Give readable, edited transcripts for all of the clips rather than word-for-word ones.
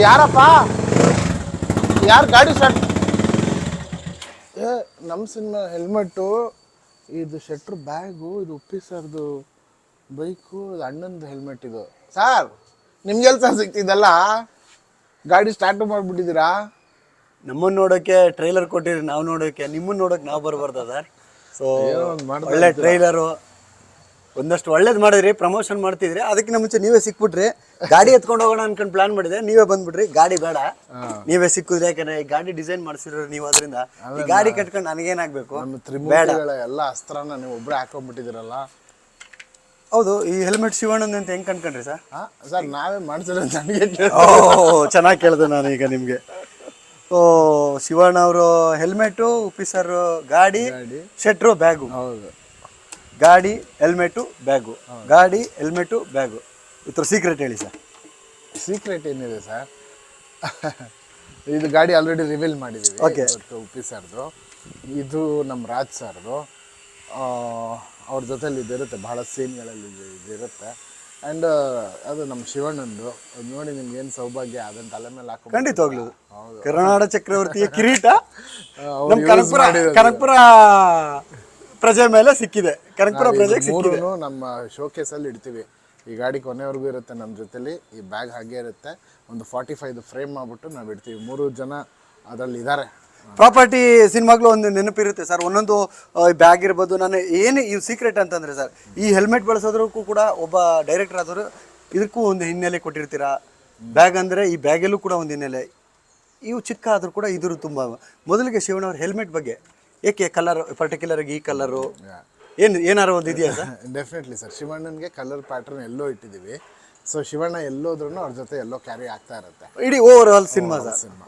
ಯಾರಪ್ಪ ಯಾರು ಗಾಡಿ ಸ್ಟಾರ್ಟ್ ನಮ್ಮ ಸಿನಿಮಾ ಹೆಲ್ಮೆಟ್ಟು ಇದು ಶೆಟ್ರ್ ಬ್ಯಾಗು ಇದು ಉಪ್ಪಿ ಸರ್ದು ಬೈಕು ಇದು ಅಣ್ಣಂದು ಹೆಲ್ಮೆಟ್ ಇದು ಸರ್ ನಿಮ್ಗೆಲ್ಸ ಸಿಗ್ತಿದ್ದಲ್ಲ ಗಾಡಿ ಸ್ಟಾರ್ಟ್ ಮಾಡಿಬಿಟ್ಟಿದ್ದೀರಾ ನಮ್ಮನ್ನು ನೋಡೋಕ್ಕೆ ಟ್ರೈಲರ್ ಕೊಟ್ಟಿರಿ ನಾವು ನೋಡೋಕ್ಕೆ ನಿಮ್ಮನ್ನು ನೋಡೋಕೆ ನಾವು ಬರಬಾರ್ದ ಸರ್ ಸೊ ಒಳ್ಳೆ ಟ್ರೈಲರು ಒಂದಷ್ಟು ಒಳ್ಳೇದು ಮಾಡಿದ್ರಿ ಪ್ರಮೋಷನ್ ಮಾಡ್ತಿದ್ರಿ ಅದಕ್ಕಿಂತ ಮುಂಚೆ ನೀವೇ ಸಿಕ್ಬಿಟ್ರಿ ಗಾಡಿ ಎತ್ಕೊಂಡು ಹೋಗೋಣ ಅನ್ಕೊಂಡು ಪ್ಲಾನ್ ಮಾಡಿದೆ ನೀವೇ ಬಂದ್ಬಿಟ್ರಿ ಗಾಡಿ ಬೇಡ ನೀವೇ ಸಿಕ್ಕಿದ್ರಿ ಯಾಕಂದ್ರೆ ಈ ಗಾಡಿ ಡಿಸೈನ್ ಮಾಡಿಸಿರೋ ನೀವು ಅದರಿಂದ ಈ ಗಾಡಿ ಕಟ್ಕೊಂಡು ನನಗೇನಾಗಬೇಕು ಬೇಡ ಎಲ್ಲ ಅಸ್ತ್ರನ ನೀವು ಒಬ್ಬರೇ ಹಾಕೊಂಡ್ಬಿಟ್ಟಿದ್ದೀರಲ್ಲ ಹೌದು ಈ ಹೆಲ್ಮೆಟ್ ಶಿವಣ್ಣಂದು ಅಂತ ಹೆಂಗೆ ಕಣ್ಕೊಂಡ್ರಿ ಸರ್ ಸರ್ ನಾವೇ ಮಾಡಿಸಿದ್ರೆ ನನಗೆ ಚೆನ್ನಾಗಿ ಕೇಳಿದೆ ನಾನು ಈಗ ನಿಮಗೆ ಓ ಶಿವಣ್ಣ ಅವರು ಹೆಲ್ಮೆಟು ಉಪ್ಪಿಸರ್ ಗಾಡಿ ಶೆಟ್ರು ಬ್ಯಾಗು ಹೌದು ಗಾಡಿ ಹೆಲ್ಮೆಟು ಬ್ಯಾಗು ಗಾಡಿ ಹೆಲ್ಮೆಟು ಬ್ಯಾಗು ಇದ್ರ ಸೀಕ್ರೆಟ್ ಹೇಳಿ ಸರ್ ಸೀಕ್ರೆಟ್ ಏನಿದೆ ಸರ್ ಇದು ಗಾಡಿ ಆಲ್ರೆಡಿ ರಿವೀಲ್ ಮಾಡಿದ್ದೀವಿ ಓಕೆ ಉಪ್ಪಿ ಸರ್ದು ಇದು ನಮ್ಮ ರಾಜ್ ಸರ್ದು ಅವ್ರ ಜೊತೆಲಿ ಇದಿರುತ್ತೆ ಭಾಳ ಸೀನ್ಗಳಲ್ಲಿ ಇದಿರುತ್ತೆ ಆ್ಯಂಡ್ ಅದು ನಮ್ಮ ಶಿವಣ್ಣಂದು ಅದು ನೋಡಿ ನಿಮ್ಗೆ ಏನು ಸೌಭಾಗ್ಯ ಅದನ್ನ ತಲೆ ಮೇಲೆ ಹಾಕೋ ಖಂಡಿತವಾಗ್ಲು ಕರುನಾಡ ಚಕ್ರವರ್ತಿಯ ಕಿರೀಟ ಕನಕಪುರ ಪ್ರಜೆ ಮೇಲೆ ಸಿಕ್ಕಿದೆ ಕನಕಪುರ ಪ್ರಜೆಗೆ ಸಿಕ್ಕಿದೆ ನಮ್ಮ ಶೋಕೇಸಲ್ಲಿ ಇಡ್ತೀವಿ ಈ ಗಾಡಿ ಕೊನೆವರೆಗೂ ಇರುತ್ತೆ ನಮ್ಮ ಜೊತೆಲಿ ಈ ಬ್ಯಾಗ್ ಹಾಗೆ ಇರುತ್ತೆ ಒಂದು 45 ಫ್ರೇಮ್ ಮಾಡ್ಬಿಟ್ಟು ನಾವು ಇಡ್ತೀವಿ 3 ಜನ ಅದರಲ್ಲಿ ಇದ್ದಾರೆ ಪ್ರಾಪರ್ಟಿ ಸಿನಿಮಾಗ್ಲೂ ಒಂದು ನೆನಪಿರುತ್ತೆ ಸರ್ ಒಂದೊಂದು ಬ್ಯಾಗ್ ಇರ್ಬೋದು ನಾನು ಏನು ಈ ಸೀಕ್ರೆಟ್ ಅಂತಂದರೆ ಸರ್ ಈ ಹೆಲ್ಮೆಟ್ ಬಳಸೋದ್ರಕ್ಕೂ ಕೂಡ ಒಬ್ಬ ಡೈರೆಕ್ಟರ್ ಆದವರು ಇದಕ್ಕೂ ಒಂದು ಹಿನ್ನೆಲೆ ಕೊಟ್ಟಿರ್ತೀರಾ ಬ್ಯಾಗ್ ಅಂದರೆ ಈ ಬ್ಯಾಗಲ್ಲೂ ಕೂಡ ಒಂದು ಹಿನ್ನೆಲೆ ಇವು ಚಿಕ್ಕ ಆದರೂ ಕೂಡ ಇದ್ರು ತುಂಬ ಮೊದಲಿಗೆ ಶಿವಣ್ಣವ್ರ ಹೆಲ್ಮೆಟ್ ಬಗ್ಗೆ ಏಕೆ ಕಲರ್ ಪರ್ಟಿಕ್ಯುಲರ್ ಆಗಿ ಈ ಕಲರು ಏನಾರು ಒಂದು ಇದೆಯಾ ಸರ್ ಡೆಫಿನೆಟ್ಲಿ ಸರ್ ಶಿವಣ್ಣನಿಗೆ ಕಲರ್ ಪ್ಯಾಟರ್ನ್ ಎಲ್ಲೋ ಇಟ್ಟಿದ್ದೀವಿ ಸೊ ಶಿವಣ್ಣ ಎಲ್ಲೋದ್ರೂ ಅವ್ರ ಜೊತೆ ಎಲ್ಲೋ ಕ್ಯಾರಿ ಆಗ್ತಾ ಇರುತ್ತೆ ಇಡೀ ಓವರ್ ಆಲ್ ಸಿನಿಮಾ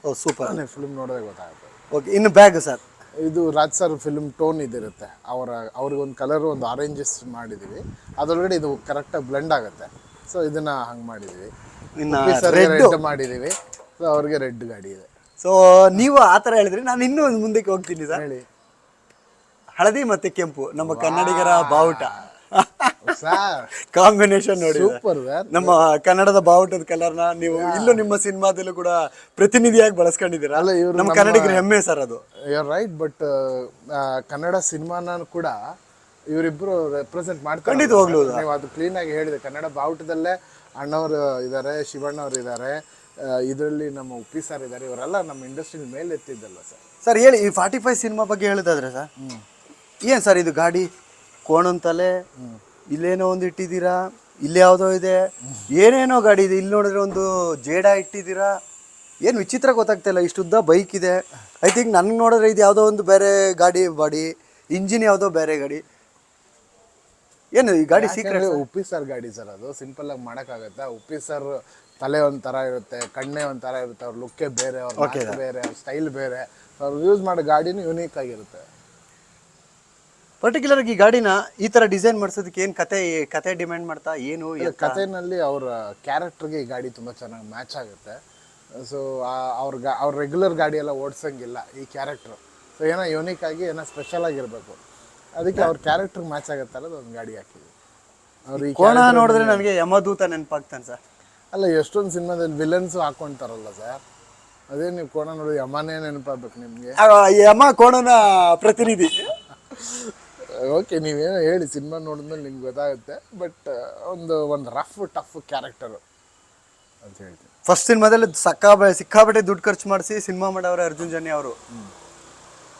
ಓ ಸೂಪರ್ ಫಿಲ್ಮ್ ನೋಡೋದೇ ಗೊತ್ತಾಗುತ್ತೆ ಓಕೆ ಇನ್ನು ಬ್ಯಾಗ್ ಸರ್ ಇದು ರಾಜ್ ಸರ್ ಫಿಲ್ಮ್ ಟೋನ್ ಇದಿರುತ್ತೆ ಅವ್ರಿಗೊಂದು ಕಲರು ಒಂದು ಆರೆಂಜಸ್ ಮಾಡಿದ್ದೀವಿ ಅದರೊಳಗಡೆ ಇದು ಕರೆಕ್ಟಾಗಿ ಬ್ಲೆಂಡ್ ಆಗುತ್ತೆ ಸೊ ಇದನ್ನ ಹಂಗೆ ಮಾಡಿದ್ದೀವಿ ರೆಡ್ ಮಾಡಿದ್ದೀವಿ ಸೊ ಅವ್ರಿಗೆ ರೆಡ್ ಗಾಡಿ ಇದೆ ಸೊ ನೀವು ಆ ಥರ ಹೇಳಿದ್ರಿ ನಾನು ಇನ್ನೂ ಒಂದು ಮುಂದಕ್ಕೆ ಹೋಗ್ತೀನಿ ಸರ್ ಹೇಳಿ ಹಳದಿ ಮತ್ತೆ ಕೆಂಪು ನಮ್ಮ ಕನ್ನಡಿಗರ ಬಾವುಟ ಸರ್ ಕಾಂಬಿನೇಷನ್ ನೋಡಿ ಸೂಪರ್ ನಮ್ಮ ಕನ್ನಡದ ಬಾವುಟದ ಕಲರ್ನ ನೀವು ಇಲ್ಲೂ ನಿಮ್ಮ ಸಿನಿಮಾದಲ್ಲೂ ಕೂಡ ಪ್ರತಿನಿಧಿಯಾಗಿ ಬಳಸ್ಕೊಂಡಿದ್ದೀರಾ ಅಲ್ಲ ಇವರು ನಮ್ಮ ಕನ್ನಡಿಗರ ಹೆಮ್ಮೆ ಸರ್ ಅದು ಯುವರ್ ರೈಟ್ ಬಟ್ ಕನ್ನಡ ಸಿನಿಮಾನ ಕೂಡ ಇವರಿಬ್ರು ರೆಪ್ರೆಸೆಂಟ್ ಮಾಡ್ತಾರೆ ಖಂಡಿತವಾಗ್ಲೂ ನೀವು ಅದು ಕ್ಲೀನಾಗಿ ಹೇಳಿದೆ ಕನ್ನಡ ಬಾವುಟದಲ್ಲೇ ಅಣ್ಣವರು ಇದ್ದಾರೆ ಶಿವಣ್ಣವ್ರು ಇದ್ದಾರೆ ಇದರಲ್ಲಿ ನಮ್ಮ ಉಪ್ಪಿ ಸರ್ ಇದ್ದಾರೆ ಇವರೆಲ್ಲ ನಮ್ಮ ಇಂಡಸ್ಟ್ರಿ ಮೇಲೆ ಎತ್ತಿದ್ದಲ್ಲ ಸರ್ ಸರ್ ಹೇಳಿ ಈ 45 ಸಿನಿಮಾ ಬಗ್ಗೆ ಹೇಳಿದಾದ್ರೆ ಸರ್ ಏನು ಸರ್ ಇದು ಗಾಡಿ ಕೋಣನ್ ತಲೆ ಇಲ್ಲೇನೋ ಒಂದು ಇಟ್ಟಿದ್ದೀರಾ ಇಲ್ಲಿ ಯಾವುದೋ ಇದೆ ಏನೇನೋ ಗಾಡಿ ಇದೆ ಇಲ್ಲಿ ನೋಡಿದ್ರೆ ಒಂದು ಜೇಡ ಇಟ್ಟಿದ್ದೀರಾ ಏನು ವಿಚಿತ್ರ ಗೊತ್ತಾಗ್ತಿಲ್ಲ ಇಷ್ಟುದ್ದ ಬೈಕ್ ಇದೆ ಐ ಥಿಂಕ್ ನನಗೆ ನೋಡಿದ್ರೆ ಇದು ಯಾವುದೋ ಒಂದು ಬೇರೆ ಗಾಡಿ ಬಾಡಿ ಇಂಜಿನ್ ಯಾವುದೋ ಬೇರೆ ಗಾಡಿ ಏನು ಈ ಗಾಡಿ ಸೀಕ್ರೆಟ್ ಉಪ್ಪಿ ಸರ್ ಗಾಡಿ ಸರ್ ಅದು ಸಿಂಪಲ್ ಆಗಿ ಮಾಡೋಕ್ಕಾಗತ್ತಾ ಉಪ್ಪಿ ಸರ್ ತಲೆ ಒಂಥರ ಇರುತ್ತೆ ಕಣ್ಣೆ ಒಂಥರ ಇರುತ್ತೆ ಅವ್ರ ಲುಕ್ಕೇ ಬೇರೆ ಅವ್ರ ಬೇರೆ ಅವ್ರ ಸ್ಟೈಲ್ ಬೇರೆ ಅವ್ರು ಯೂಸ್ ಮಾಡೋ ಗಾಡಿನೂ ಯುನೀಕ್ ಆಗಿರುತ್ತೆ ಪರ್ಟಿಕ್ಯುಲರ್ ಆಗಿ ಈ ಗಾಡಿನ ಈ ಥರ ಡಿಸೈನ್ ಮಾಡಿಸೋದಕ್ಕೆ ಏನು ಕತೆ ಡಿಮ್ಯಾಂಡ್ ಮಾಡ್ತಾ ಏನು ಕಥೆನಲ್ಲಿ ಅವ್ರ ಕ್ಯಾರೆಕ್ಟರ್ಗೆ ಈ ಗಾಡಿ ತುಂಬ ಚೆನ್ನಾಗಿ ಮ್ಯಾಚ್ ಆಗುತ್ತೆ ಸೊ ಅವ್ರ ರೆಗ್ಯುಲರ್ ಗಾಡಿ ಎಲ್ಲ ಓಡಿಸೋಂಗಿಲ್ಲ ಈ ಕ್ಯಾರೆಕ್ಟ್ರು ಸೊ ಏನೋ ಯುನೀಕ್ ಆಗಿ ಏನೋ ಸ್ಪೆಷಲ್ ಆಗಿರಬೇಕು ಅದಕ್ಕೆ ಅವ್ರ ಕ್ಯಾರೆಕ್ಟರ್ ಮ್ಯಾಚ್ ಆಗುತ್ತಲ್ಲ ಒಂದು ಗಾಡಿ ಹಾಕಿದ್ವಿ ಅವ್ರು ಈ ಕೋಣ ನೋಡಿದ್ರೆ ನನಗೆ ಯಮದೂತ ನೆನಪಾಗ್ತಾನೆ ಸರ್ ಅಲ್ಲ ಎಷ್ಟೊಂದು ಸಿನಿಮಾದಲ್ಲಿ ವಿಲನ್ಸು ಹಾಕ್ಕೊಂತಾರಲ್ಲ ಸರ್ ಅದೇ ನೀವು ಕೋಣ ನೋಡಿ ಯಮನೇ ನೆನಪಾಗ್ಬೇಕು ನಿಮಗೆ ಯಮ ಕೋಣನ ಪ್ರತಿನಿಧಿ ಓಕೆ ನೀವೇನೋ ಹೇಳಿ ಸಿನಿಮಾ ನೋಡಿದ್ಮೇಲೆ ನಿಮ್ಗೆ ಗೊತ್ತಾಗುತ್ತೆ ಬಟ್ ಒಂದು ರಫ್ ಟಫ್ ಕ್ಯಾರೆಕ್ಟರು ಅಂತ ಹೇಳ್ತೀನಿ ಫಸ್ಟ್ ಸಿನಿಮಾದಲ್ಲಿ ಸಿಕ್ಕಾಬಟ್ಟೆ ದುಡ್ಡು ಖರ್ಚು ಮಾಡಿಸಿ ಸಿನಿಮಾ ಮಾಡವ್ರೆ ಅರ್ಜುನ್ ಜನ್ಯ ಅವರು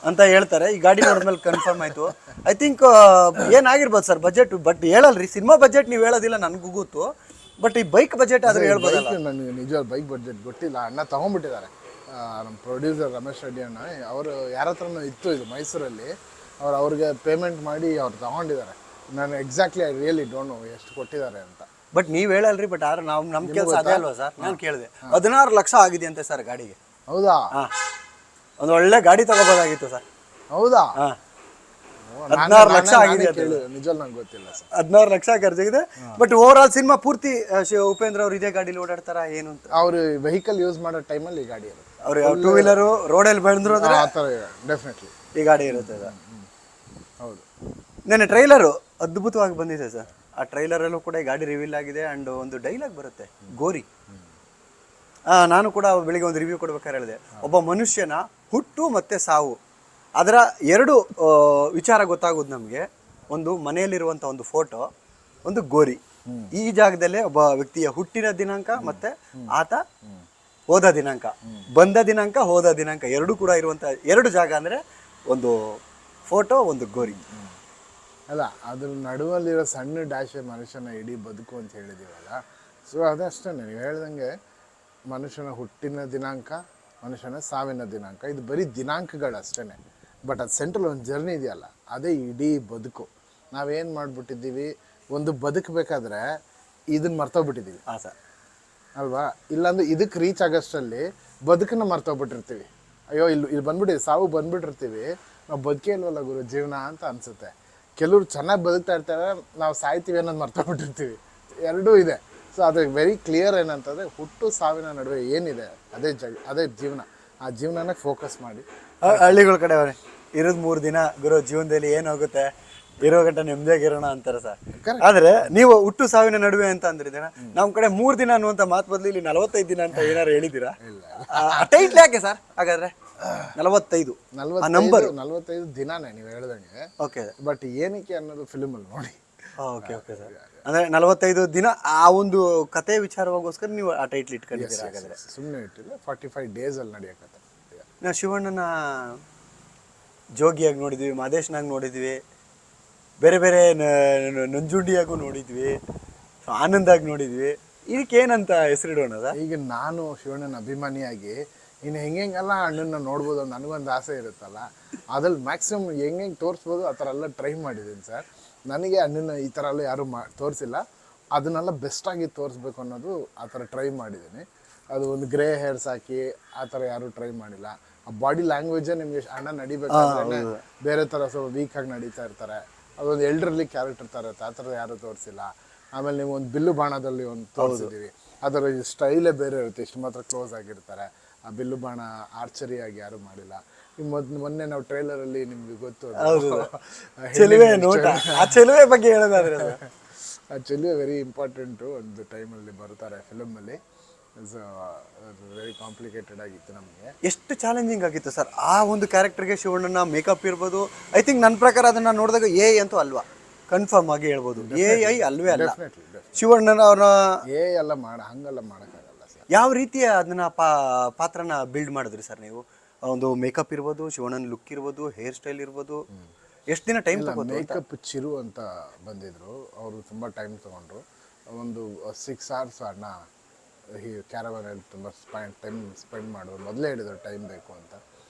ಅಂತ ಹೇಳ್ತಾರೆ ಈ ಗಾಡಿ ನೋಡಿದ್ಮೇಲೆ ಕನ್ಫರ್ಮ್ ಆಯಿತು ಐ ಥಿಂಕ್ ಏನಾಗಿರ್ಬೋದು ಸರ್ ಬಜೆಟ್ ಬಟ್ ಹೇಳಲ್ರಿ ಸಿನಿಮಾ ಬಜೆಟ್ ನೀವು ಹೇಳೋದಿಲ್ಲ ನನಗೂ ಗೊತ್ತು ಬಟ್ ಈ ಬೈಕ್ ಬಜೆಟ್ ಆದ್ರೆ ಹೇಳ್ಬೋದು ನನಗೆ ನಿಜ ಬೈಕ್ ಬಡ್ಜೆಟ್ ಗೊತ್ತಿಲ್ಲ ಅಣ್ಣ ತೊಗೊಂಡ್ಬಿಟ್ಟಿದ್ದಾರೆ ನಮ್ಮ ಪ್ರೊಡ್ಯೂಸರ್ ರಮೇಶ್ ರೆಡ್ಡಿ ಅಣ್ಣ ಅವರು ಯಾರ ಹತ್ರನೂ ಇತ್ತು ಇದು ಮೈಸೂರಲ್ಲಿ ಅವ್ರಿಗೆ ಪೇಮೆಂಟ್ ಮಾಡಿ ಅವ್ರು ತೊಗೊಂಡಿದ್ದಾರೆ ನಾನು exactly I really don't know ಎಷ್ಟು ಕೊಟ್ಟಿದ್ದಾರೆ ಅಂತ ಬಟ್ ನೀವು ಹೇಳಲ್ರಿ ಬಟ್ ಆದ್ರೆ ನಾವು ನಮ್ಮ ಕೆಲಸ ಅದೇ ಅಲ್ವಾ ಸರ್ ನಾನು ಕೇಳಿದೆ 16 ಲಕ್ಷ ಆಗಿದೆ ಅಂತೆ ಸರ್ ಗಾಡಿಗೆ ಹೌದಾ ಒಂದು ಒಳ್ಳೆ ಗಾಡಿ ತಗೋಬೋದಾಗಿತ್ತು ಸರ್ ಹೌದಾ 16 ಲಕ್ಷ ಆಗಿದೆ ನಿಜ ನಂಗೆ ಗೊತ್ತಿಲ್ಲ ಸರ್ 16 ಲಕ್ಷ ಖರ್ಚಾಗಿದೆ ಬಟ್ ಓವರ್ ಆಲ್ ಸಿನಿಮಾ ಪೂರ್ತಿ ಉಪೇಂದ್ರ ಅವ್ರು ಇದೇ ಗಾಡಿಲಿ ಓಡಾಡ್ತಾರ ಏನು ಅಂತ ಅವ್ರು ವೆಹಿಕಲ್ ಯೂಸ್ ಮಾಡೋ ಟೈಮಲ್ಲಿ ಈ ಗಾಡಿ ಇರುತ್ತೆ ಅವ್ರು 2 ವೀಲರು ರೋಡಲ್ಲಿ ಬೆಳೆದ್ರು ಅಂದ್ರೆ ಆ ಥರ ಡೆಫಿನೆಟ್ಲಿ ಈ ಗಾಡಿ ಇರುತ್ತೆ ಸರ್ ಹೌದು ನೆನ್ನೆ ಟ್ರೈಲರು ಅದ್ಭುತವಾಗಿ ಬಂದಿದೆ ಸರ್ ಆ ಟ್ರೈಲರಲ್ಲೂ ಕೂಡ ಈ ಗಾಡಿ ರಿವೀಲ್ ಆಗಿದೆ ಆ್ಯಂಡ್ ಒಂದು ಡೈಲಾಗ್ ಬರುತ್ತೆ ಗೋರಿ ನಾನು ಕೂಡ ಬೆಳಿಗ್ಗೆ ಒಂದು ರಿವ್ಯೂ ಕೊಡ್ಬೇಕಾದ್ರೆ ಹೇಳಿದೆ, ಒಬ್ಬ ಮನುಷ್ಯನ ಹುಟ್ಟು ಮತ್ತೆ ಸಾವು ಅದರ ಎರಡು ವಿಚಾರ ಗೊತ್ತಾಗೋದು ನಮಗೆ. ಒಂದು ಮನೆಯಲ್ಲಿರುವಂಥ ಒಂದು ಫೋಟೋ, ಒಂದು ಗೋರಿ. ಈ ಜಾಗದಲ್ಲೇ ಒಬ್ಬ ವ್ಯಕ್ತಿಯ ಹುಟ್ಟಿನ ದಿನಾಂಕ ಮತ್ತೆ ಆತ ಹೋದ ದಿನಾಂಕ, ಬಂದ ದಿನಾಂಕ, ಹೋದ ದಿನಾಂಕ ಎರಡೂ ಕೂಡ ಇರುವಂಥ ಎರಡು ಜಾಗ ಅಂದರೆ ಒಂದು ಫೋಟೋ, ಒಂದು ಗೋರಿ. ಅಲ್ಲ, ಅದ್ರ ನಡುವಲ್ಲಿರೋ ಸಣ್ಣ ಡ್ಯಾಶೆ ಮನುಷ್ಯನ ಇಡೀ ಬದುಕು ಅಂತ ಹೇಳಿದೀವಲ್ಲ. ಸೊ ಅದಷ್ಟೇ ನೀವು ಹೇಳ್ದಂಗೆ ಮನುಷ್ಯನ ಹುಟ್ಟಿನ ದಿನಾಂಕ, ಮನುಷ್ಯನ ಸಾವಿನ ದಿನಾಂಕ, ಇದು ಬರೀ ದಿನಾಂಕಗಳಷ್ಟೇ. ಬಟ್ ಅದು ಸೆಂಟ್ರಲ್ ಒಂದು ಜರ್ನಿ ಇದೆಯಲ್ಲ, ಅದೇ ಇಡೀ ಬದುಕು. ನಾವೇನು ಮಾಡಿಬಿಟ್ಟಿದ್ದೀವಿ, ಒಂದು ಬದುಕಬೇಕಾದ್ರೆ ಇದನ್ನ ಮರ್ತೋಗ್ಬಿಟ್ಟಿದ್ದೀವಿ. ಹಾಂ ಸರ್, ಅಲ್ವಾ? ಇಲ್ಲಾಂದ್ರೆ ಇದಕ್ಕೆ ರೀಚ್ ಆಗೋಷ್ಟರಲ್ಲಿ ಬದುಕನ್ನ ಮರ್ತೋಗ್ಬಿಟ್ಟಿರ್ತೀವಿ. ಅಯ್ಯೋ, ಇಲ್ಲಿ ಬಂದ್ಬಿಟ್ಟಿವಿ, ಸಾವು ಬಂದ್ಬಿಟ್ಟಿರ್ತೀವಿ, ನಾವು ಬದುಕೇ ಇಲ್ವಲ್ಲ ಗುರು ಜೀವನ ಅಂತ ಅನಿಸುತ್ತೆ. ಕೆಲವ್ರು ಚೆನ್ನಾಗಿ ಬದುಕ್ತಾ ಇರ್ತಾರೆ, ನಾವು ಸಾಯ್ತೀವಿ ಅನ್ನೋದು ಮರ್ತೋಗ್ಬಿಟ್ಟಿರ್ತೀವಿ. ಎರಡೂ ಇದೆ. ಸೊ ಅದು ವೆರಿ ಕ್ಲಿಯರ್ ಏನಂತಂದರೆ, ಹುಟ್ಟು ಸಾವಿನ ನಡುವೆ ಏನಿದೆ ಅದೇ ಜೀವನ. ಆ ಜೀವನನ ಫೋಕಸ್ ಮಾಡಿ. ಹಳ್ಳಿಗಳ ಕಡೆ ಅವರೇ ಇರೋದು 3 ದಿನ ಗುರು, ಜೀವನದಲ್ಲಿ ಏನು ಹೋಗುತ್ತೆ, ಇರೋ ಗಂಟೆ ನೆಮ್ಮದಿಯಾಗಿರೋಣ ಅಂತಾರೆ ಸರ್. ಆದ್ರೆ ನೀವು ಹುಟ್ಟು ಸಾವಿನ ನಡುವೆ ಅಂತ ಅಂದ್ರಿದ್ದೀರ, ನಮ್ಮ ಕಡೆ 3 ದಿನ ಅನ್ನುವಂಥ ಮಾತು ಬದಲು ಇಲ್ಲಿ 45 ದಿನ ಅಂತ ಏನಾರು ಹೇಳಿದ್ದೀರಾ? ಟೈಟ್ಲ್ ಯಾಕೆ ಸರ್ ಹಾಗಾದ್ರೆ 45 45 ದಿನಾನೇ ನೀವು ಹೇಳ್ದಂಗೆ. ಓಕೆ, ಬಟ್ ಏನಕ್ಕೆ ಅನ್ನೋದು ಫಿಲ್ಮಲ್ಲಿ ನೋಡಿ. ಓಕೆ ಓಕೆ ಸರ್, ಅಂದ್ರೆ 45 ದಿನ ಆ ಒಂದು ಕತೆ ವಿಚಾರವಾಗೋಸ್ಕರ ನೀವು ಆ ಟೈಟ್ಲ್ ಇಟ್ಕೊಂಡಿದ್ದೀರಾ? ಹಾಗಾದ್ರೆ ಸುಮ್ಮನೆ ಇಟ್ಟಿಲ್ಲ, 45 ಡೇಸಲ್ಲಿ ನಡೆಯೋಕತ್ತೆ. ನಾವು ಶಿವಣ್ಣನ ಜೋಗಿಯಾಗಿ ನೋಡಿದ್ವಿ, ಮಾದೇಶ್ನಾಗಿ ನೋಡಿದ್ವಿ, ಬೇರೆ ಬೇರೆ ನಂಜುಂಡಿಯಾಗೂ ನೋಡಿದ್ವಿ, ಆನಂದಾಗಿ ನೋಡಿದ್ವಿ. ಇದಕ್ಕೇನಂತ ಹೆಸರಿಡೋಣದ? ಈಗ ನಾನು ಶಿವಣ್ಣನ ಅಭಿಮಾನಿಯಾಗಿ ಇನ್ನು ಹೆಂಗೆಲ್ಲ ಅಣ್ಣನ ನೋಡ್ಬೋದು ಅಂತ ನನಗೊಂದು ಆಸೆ ಇರುತ್ತಲ್ಲ, ಅದ್ರಲ್ಲಿ ಮ್ಯಾಕ್ಸಿಮಮ್ ಹೆಂಗೆ ತೋರಿಸ್ಬೋದು ಆ ಥರ ಎಲ್ಲ ಟ್ರೈ ಮಾಡಿದ್ದೀನಿ ಸರ್. ನನಗೆ ಅಣ್ಣನ ಈ ಥರ ಎಲ್ಲ ಯಾರೂ ತೋರಿಸಿಲ್ಲ, ಅದನ್ನೆಲ್ಲ ಬೆಸ್ಟಾಗಿ ತೋರಿಸ್ಬೇಕು ಅನ್ನೋದು ಆ ಥರ ಟ್ರೈ ಮಾಡಿದ್ದೀನಿ. ಅದು ಒಂದು ಗ್ರೇ ಹೇರ್ಸ್ ಹಾಕಿ ಆ ಥರ ಯಾರೂ ಟ್ರೈ ಮಾಡಿಲ್ಲ. ಆ ಬಾಡಿ ಲ್ಯಾಂಗ್ವೇಜೇ ನಿಮಗೆ ಅಣ್ಣ ನಡಿಬೇಕಾದ್ರೆ ಬೇರೆ ಥರ ಸ್ವಲ್ಪ ವೀಕಾಗಿ ನಡೀತಾ ಇರ್ತಾರೆ. ಅದೊಂದು ಎಲ್ಡ್ರಲ್ಲಿ ಕ್ಯಾರೆಕ್ಟರ್ ಥರ ಇರುತ್ತೆ, ಆ ಥರ ಯಾರೂ ತೋರಿಸಿಲ್ಲ. ಆಮೇಲೆ ನೀವು ಒಂದು ಬಿಲ್ಲು ಬಾಣದಲ್ಲಿ ಒಂದು ತೋರಿಸಿದ್ದೀವಿ, ಅದರ ಸ್ಟೈಲೇ ಬೇರೆ ಇರುತ್ತೆ, ಇಷ್ಟು ಮಾತ್ರ ಕ್ಲೋಸ್ ಆಗಿರ್ತಾರೆ. ಆ ಬಿಲ್ಲು ಬಾಣ ಆರ್ಚರಿಯಾಗಿ ಯಾರೂ ಮಾಡಿಲ್ಲ. ಮೊನ್ನೆ ನಾವು ಟ್ರೈಲರಲ್ಲಿ ನಿಮ್ಗೆ ಗೊತ್ತು, ಆ ಚೆಲುವೆ ಬಗ್ಗೆ ಹೇಳೋದಾದ್ರೆ ಆ ಚೆಲುವೆ ವೆರಿ ಇಂಪಾರ್ಟೆಂಟು. ಒಂದು ಟೈಮಲ್ಲಿ ಬರ್ತಾರೆ ಫಿಲಮಲ್ಲಿ. ಸೊ ವೆರಿ ಕಾಂಪ್ಲಿಕೇಟೆಡ್ ಆಗಿತ್ತು ನಮಗೆ. ಎಷ್ಟು ಚಾಲೆಂಜಿಂಗ್ ಆಗಿತ್ತು ಸರ್ ಆ ಒಂದು ಕ್ಯಾರೆಕ್ಟರ್ಗೆ. ಶಿವಣ್ಣನ ಮೇಕಪ್ ಇರ್ಬೋದು, ಐ ಥಿಂಕ್ ನನ್ನ ಪ್ರಕಾರ ಅದನ್ನು ನೋಡಿದಾಗ ಅಂತೂ ಅಲ್ವಾ, ಕನ್ಫರ್ಮ್ ಆಗಿ ಹೇಳ್ಬೋದು, AI ಅಲ್ವೇ ಅಲ್ಲ. ಶಿವಣ್ಣನ ಅವ್ರನ್ನ ಎಲ್ಲ ಹಂಗೆಲ್ಲ ಮಾಡೋಕ್ಕಾಗಲ್ಲ ಸರ್. ಯಾವ ರೀತಿಯ ಅದನ್ನ ಪಾತ್ರನ ಬಿಲ್ಡ್ ಮಾಡಿದ್ರಿ ಸರ್ ನೀವು? ಒಂದು ಮೇಕಪ್ ಇರ್ಬೋದು, ಶಿವಣ್ಣನ ಲುಕ್ ಇರ್ಬೋದು, ಹೇರ್ ಸ್ಟೈಲ್ ಇರ್ಬೋದು, ಎಷ್ಟು ದಿನ ಟೈಮ್ ತಗೊಂಡು? ಮೇಕಪ್ ಚಿರು ಅಂತ ಬಂದಿದ್ರು, ಅವರು ತುಂಬ ಟೈಮ್ ತೊಗೊಂಡ್ರು. ಒಂದು 6 hours ಅಣ್ಣ ಈ ಕ್ಯಾರವನಲ್ಲಿ ತುಂಬ ಟೈಮ್ ಸ್ಪೆಂಡ್ ಮಾಡೋದು, ಮೊದಲೇ ಹೇಳಿದ್ರು ಟೈಮ್ ಬೇಕು ಅಂತ.